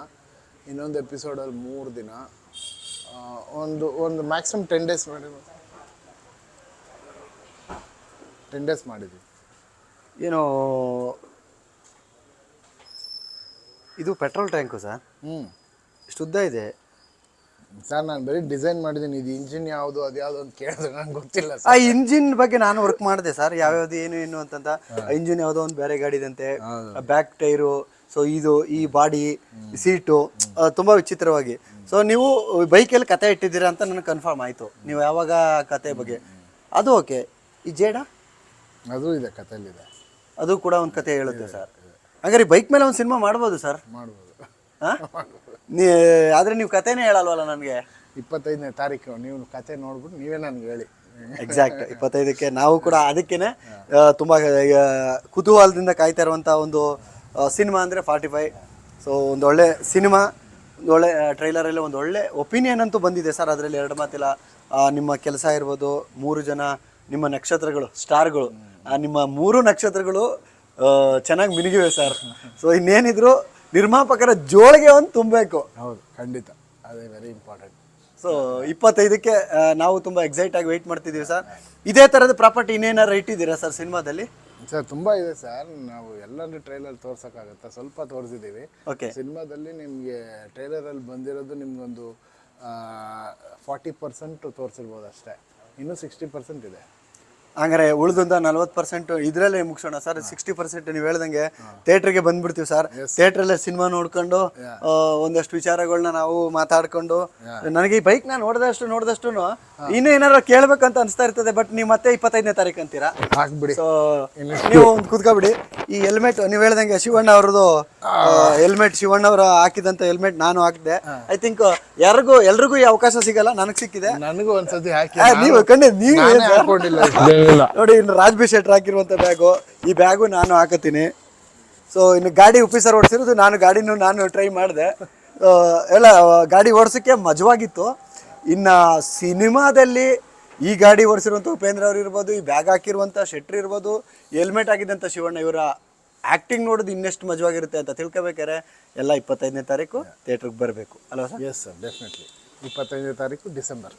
ಇನ್ನೊಂದು ಎಪಿಸೋಡಲ್ಲಿ 3 ದಿನ, ಒಂದು ಮ್ಯಾಕ್ಸಿಮಮ್ 10 ಡೇಸ್ ಮಾಡಿದ್ವಿ. 10 ಡೇಸ್ ಮಾಡಿದ್ವಿ. ಏನು ಇದು ಪೆಟ್ರೋಲ್ ಟ್ಯಾಂಕು ಸರ್? ಇಷ್ಟು ಉದ್ದ ಇದೆ ಸರ್. ನಾನು ಬರೀ ಡಿಸೈನ್ ಮಾಡಿದ್ದೀನಿ. ಇದು ಇಂಜಿನ್ ಯಾವುದು ಅದು ಯಾವುದು ಅಂತ ಕೇಳಿದ್ರೆ ನಂಗೆ ಗೊತ್ತಿಲ್ಲ ಆ ಇಂಜಿನ್ ಬಗ್ಗೆ ನಾನು ವರ್ಕ್ ಮಾಡಿದೆ ಸರ್. ಯಾವ್ಯಾವ್ದು ಏನು ಅಂತಂತ. ಇಂಜಿನ್ ಯಾವುದೋ ಒಂದು ಬೇರೆ ಗಾಡಿದಂತೆ, ಬ್ಯಾಕ್ ಟೈರು, ಸೊ ಇದು ಈ ಬಾಡಿ ಸೀಟು ತುಂಬ ವಿಚಿತ್ರವಾಗಿ. ಸೊ ನೀವು ಬೈಕಲ್ಲಿ ಕತೆ ಇಟ್ಟಿದ್ದೀರಾ ಅಂತ ನನಗೆ ಕನ್ಫರ್ಮ್ ಆಯಿತು. ನೀವು ಯಾವಾಗ ಕತೆ ಬಗ್ಗೆ ಅದು ಓಕೆ. ಈ ಜೇಡ ಅದು ಇದೆ, ಕಥೆಯಲ್ಲಿದೆ. ಅದು ಕೂಡ ಒಂದು ಕತೆ ಹೇಳುತ್ತೆ ಸರ್. ಹಾಗಾದ್ರೆ ಬೈಕ್ ಮೇಲೆ ಒಂದು ಸಿನಿಮಾ ಮಾಡ್ಬೋದು ಸರ್? ಮಾಡ್ಬೋದು. ಆದರೆ ನೀವು ಕತೆನೇ ಹೇಳಲ್ವಲ್ಲ ನನಗೆ. 25ನೇ ತಾರೀಕು ನೀವು ಕತೆ ನೋಡ್ಬಿಟ್ಟು ನೀವೇ ನನಗೆ ಹೇಳಿ. ಎಕ್ಸಾಕ್ಟ್ 25ಕ್ಕೆ ನಾವು ಕೂಡ ಅದಕ್ಕೇನೆ ತುಂಬ ಕುತೂಹಲದಿಂದ ಕಾಯ್ತಾ ಇರುವಂಥ ಒಂದು ಸಿನಿಮಾ ಅಂದರೆ 45. ಸೊ ಒಂದು ಒಳ್ಳೆ ಸಿನಿಮಾ, ಒಂದು ಒಳ್ಳೆ ಟ್ರೈಲರಲ್ಲಿ ಒಂದು ಒಳ್ಳೆ ಒಪಿನಿಯನ್ ಅಂತೂ ಬಂದಿದೆ ಸರ್. ಅದರಲ್ಲಿ 2 ಮಾತಿಲ್ಲ. ನಿಮ್ಮ ಕೆಲಸ ಇರ್ಬೋದು, 3 ಜನ ನಿಮ್ಮ ನಕ್ಷತ್ರಗಳು, ಸ್ಟಾರ್ಗಳು, ನಿಮ್ಮ 3 ನಕ್ಷತ್ರಗಳು ಚೆನ್ನಾಗಿ ಮಿನುಗಿವೆ ಸರ್. ಸೊ ಇನ್ನೇನಿದ್ರು ನಿರ್ಮಾಪಕರ ಜೋಳಿಗೆ ಒಂದು ತುಂಬಬೇಕು. ಹೌದು, ಖಂಡಿತ, ಅದೇ ವೆರಿ ಇಂಪಾರ್ಟೆಂಟ್. ಸೊ 25ಕ್ಕೆ ನಾವು ತುಂಬ ಎಕ್ಸೈಟ್ ಆಗಿ ವೆಯ್ಟ್ ಮಾಡ್ತಿದ್ದೀವಿ ಸರ್. ಇದೇ ಥರದ ಪ್ರಾಪರ್ಟಿ ಇನ್ನೇನಾರು ಇಟ್ಟಿದ್ದೀರಾ ಸರ್ ಸಿನಿಮಾದಲ್ಲಿ? ಸರ್ ತುಂಬ ಇದೆ ಸರ್. ನಾವು ಎಲ್ಲರೂ ಟ್ರೈಲರ್ ತೋರ್ಸೋಕ್ಕಾಗತ್ತಾ? ಸ್ವಲ್ಪ ತೋರಿಸಿದ್ದೀವಿ. ಓಕೆ. ಸಿನಿಮಾದಲ್ಲಿ ನಿಮಗೆ ಟ್ರೈಲರಲ್ಲಿ ಬಂದಿರೋದು ನಿಮ್ಗೊಂದು 40% ತೋರಿಸಿರ್ಬೋದು ಅಷ್ಟೇ. ಇನ್ನೂ 60% ಇದೆ. ಹಂಗಾರೆ ಉಳಿದಂತ 40% ಇದರಲ್ಲೇ ಮುಗಿಸೋಣ ಸರ್. 60% ನೀವು ಹೇಳ್ದಂಗೆ ಥಿಯೇಟ್ರಿಗೆ ಬಂದ್ಬಿಡ್ತೀವಿ ಸರ್. ಥಿಯೇಟ್ರಲ್ಲೇ ಸಿನಿಮಾ ನೋಡ್ಕೊಂಡು ಒಂದಷ್ಟು ವಿಚಾರಗಳನ್ನ ನಾವು ಮಾತಾಡ್ಕೊಂಡು, ನನಗೆ ಈ ಬೈಕ್ ನೋಡಿದಷ್ಟು ಇನ್ನೂ ಏನಾರು ಕೇಳ್ಬೇಕಂತ ಅನಿಸ್ತಾ ಇರ್ತದೆ. ಬಟ್ ನೀವು ಮತ್ತೆ 25ನೇ ತಾರೀಕು ಅಂತೀರಾ? ಹಾಕ್ಬಿಡಿ. ಸೊ ನೀವು ಕೂತ್ಕೊಬಿಡಿ. ಈ ಹೆಲ್ಮೆಟ್ ನೀವು ಹೇಳ್ದಂಗೆ ಶಿವಣ್ಣ ಅವ್ರದ್ದು ಹೆಲ್ಮೆಟ್, ಶಿವಣ್ಣ ಅವರು ಹಾಕಿದಂತ ಹೆಲ್ಮೆಟ್ ನಾನು ಹಾಕಿದೆ. ಐ ಥಿಂಕ್ ಎಲ್ರಿಗೂ ಈ ಅವಕಾಶ ಸಿಗಲ್ಲ, ನನಗೆ ಸಿಕ್ಕಿದೆ. ನನಗೂ ಒಂದ್ಸತಿ ಹಾಕಿ. ನೀವು ನೀವು ಹಾಕೊಂಡಿಲ್ಲ ನೋಡಿ. ಇನ್ನು ರಾಜ್ ಬಿ ಶೆಟ್ರ್ ಹಾಕಿರುವಂಥ ಬ್ಯಾಗು, ಈ ಬ್ಯಾಗು ನಾನು ಹಾಕತ್ತೀನಿ. ಸೊ ಇನ್ನು ಗಾಡಿ ಉಪ್ಪಿಸರ್ ಓಡಿಸಿರೋದು ನಾನು ಟ್ರೈ ಮಾಡಿದೆ. ಎಲ್ಲ ಗಾಡಿ ಓಡಿಸೋಕ್ಕೆ ಮಜವಾಗಿತ್ತು. ಇನ್ನು ಸಿನಿಮಾದಲ್ಲಿ ಈ ಗಾಡಿ ಓಡಿಸಿರುವಂಥ ಉಪೇಂದ್ರ ಅವ್ರು ಇರ್ಬೋದು, ಈ ಬ್ಯಾಗ್ ಹಾಕಿರುವಂಥ ಶೆಟ್ರ್ ಇರ್ಬೋದು, ಹೆಲ್ಮೆಟ್ ಹಾಕಿದಂಥ ಶಿವಣ್ಣ, ಇವರ ಆ್ಯಕ್ಟಿಂಗ್ ನೋಡೋದು ಇನ್ನೆಷ್ಟು ಮಜವಾಗಿರುತ್ತೆ ಅಂತ ತಿಳ್ಕೊಬೇಕಾರೆ ಎಲ್ಲ 25ನೇ ತಾರೀಕು ಥಿಯೇಟ್ರಿಗೆ ಬರಬೇಕು ಅಲ್ವಾ ಸರ್? Yes sir, definitely. 25ನೇ ತಾರೀಕು ಡಿಸೆಂಬರ್.